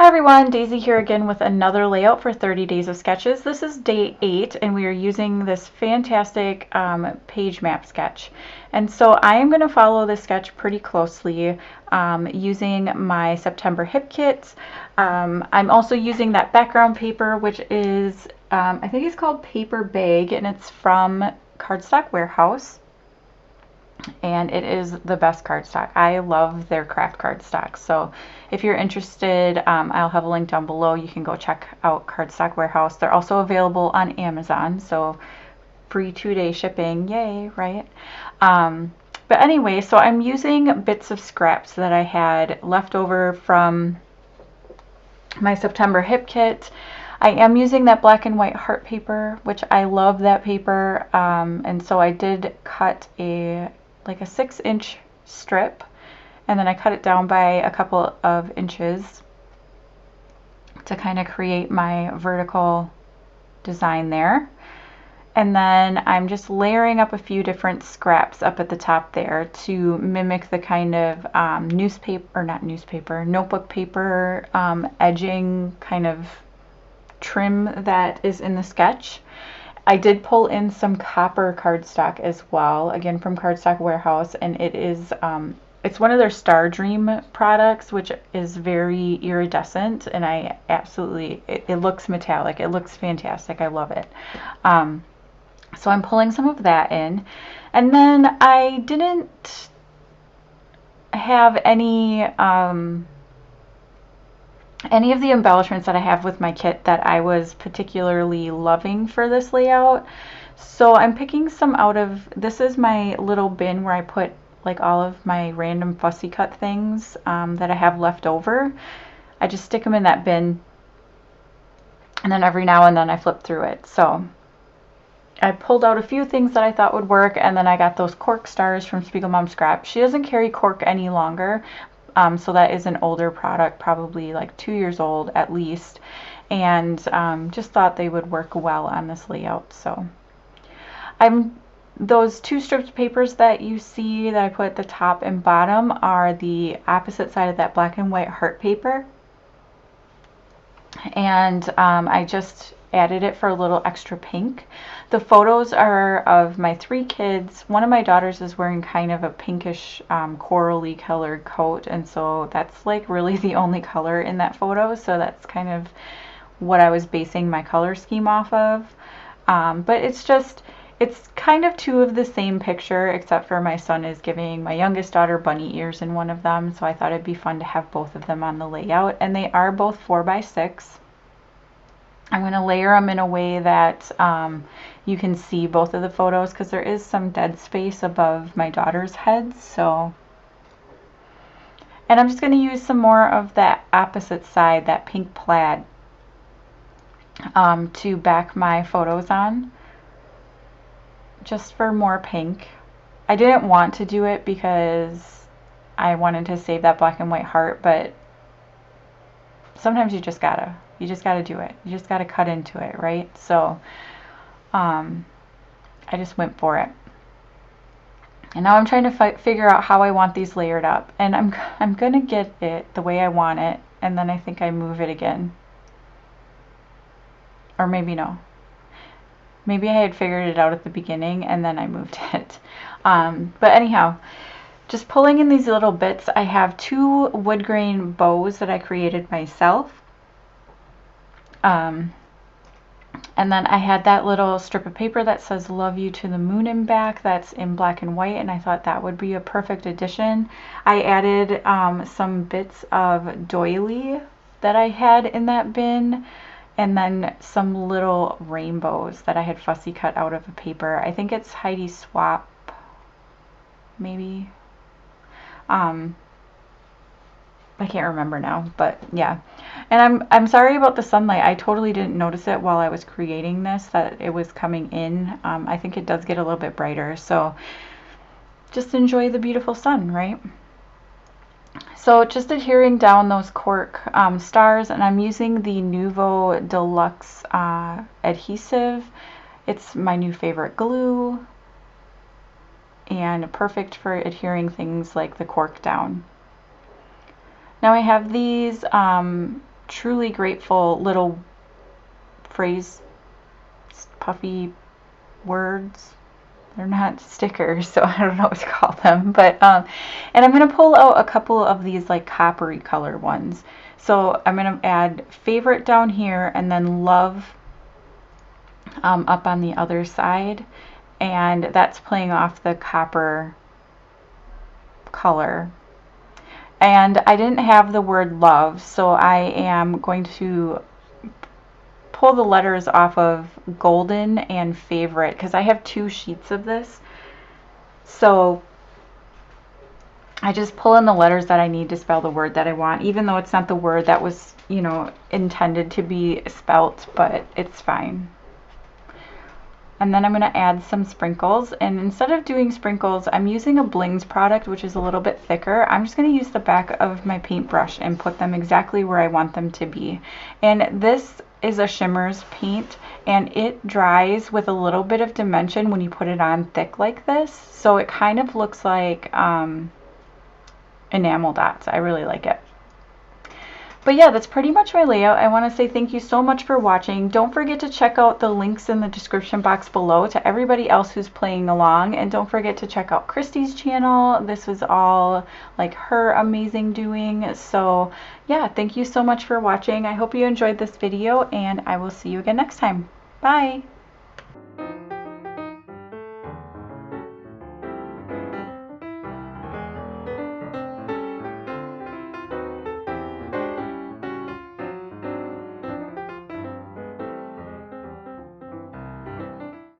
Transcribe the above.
everyone, Daisy here again with another layout for 30 Days of Sketches. This is day 8 and we are using this fantastic page map sketch. And so I am going to follow this sketch pretty closely using my September hip kits. I'm also using that background paper, which is, I think it's called Paper Bag, and it's from Cardstock Warehouse. And it is the best cardstock. I love their craft cardstock. So if you're interested, I'll have a link down below. You can go check out Cardstock Warehouse. They're also available on Amazon, so free 2-day shipping. Yay, right? But anyway, so I'm using bits of scraps that I had left over from my September hip kit. I am using that black and white heart paper, which I love that paper, and so I did cut like a 6-inch strip, and then I cut it down by a couple of inches to kind of create my vertical design there. And then I'm just layering up a few different scraps up at the top there to mimic the kind of notebook paper edging kind of trim that is in the sketch. I did pull in some copper cardstock as well, again from Cardstock Warehouse, and it is it's one of their Star Dream products, which is very iridescent, and I absolutely, it looks metallic. It looks fantastic. I love it. So I'm pulling some of that in, and then I didn't have any of the embellishments that I have with my kit that I was particularly loving for this layout. So I'm picking some out of, this is my little bin where I put like all of my random fussy cut things that I have left over. I just stick them in that bin, and then every now and then I flip through it. So I pulled out a few things that I thought would work, and then I got those cork stars from Spiegel Mom Scrap. She doesn't carry cork any longer. So that is an older product, probably like 2 years old at least, and just thought they would work well on this layout. So those 2 strips of papers that you see that I put at the top and bottom are the opposite side of that black and white heart paper, and I just added it for a little extra pink. The photos are of my 3 kids. One of my daughters is wearing kind of a pinkish corally colored coat, and so that's like really the only color in that photo, so that's kind of what I was basing my color scheme off of. But it's kind of 2 of the same picture, except for my son is giving my youngest daughter bunny ears in one of them, so I thought it'd be fun to have both of them on the layout, and they are both 4x6. I'm going to layer them in a way that you can see both of the photos, because there is some dead space above my daughter's head. So, and I'm just going to use some more of that opposite side, that pink plaid, to back my photos on, just for more pink. I didn't want to do it because I wanted to save that black and white heart, but sometimes you just gotta do it. You just gotta cut into it, right? So I just went for it. And now I'm trying to figure out how I want these layered up. And I'm gonna get it the way I want it, and then I think I move it again. Or maybe no. Maybe I had figured it out at the beginning and then I moved it. But anyhow, just pulling in these little bits. I have 2 wood grain bows that I created myself. And then I had that little strip of paper that says "Love You to the Moon" and back, that's in black and white, and I thought that would be a perfect addition. I added some bits of doily that I had in that bin, and then some little rainbows that I had fussy cut out of a paper. I think it's Heidi Swapp, maybe. I can't remember now, but yeah. And I'm sorry about the sunlight. I totally didn't notice it while I was creating this, that it was coming in. I think it does get a little bit brighter, so just enjoy the beautiful sun, right? So just adhering down those cork stars, and I'm using the Nuvo Deluxe adhesive. It's my new favorite glue, and perfect for adhering things like the cork down. Now I have these truly grateful little phrase, puffy words. They're not stickers, so I don't know what to call them. But and I'm going to pull out a couple of these like coppery color ones. So I'm going to add favorite down here and then love up on the other side. And that's playing off the copper color. And I didn't have the word love, so I am going to pull the letters off of golden and favorite because I have 2 sheets of this. So I just pull in the letters that I need to spell the word that I want, even though it's not the word that was, you know, intended to be spelt, but it's fine. And then I'm going to add some sprinkles, and instead of doing sprinkles, I'm using a Blings product, which is a little bit thicker. I'm just going to use the back of my paintbrush and put them exactly where I want them to be. And this is a Shimmers paint, and it dries with a little bit of dimension when you put it on thick like this, so it kind of looks like enamel dots. I really like it. But yeah, that's pretty much my layout. I want to say thank you so much for watching. Don't forget to check out the links in the description box below to everybody else who's playing along. And don't forget to check out Christy's channel. This was all like her amazing doing. So yeah, thank you so much for watching. I hope you enjoyed this video, and I will see you again next time. Bye!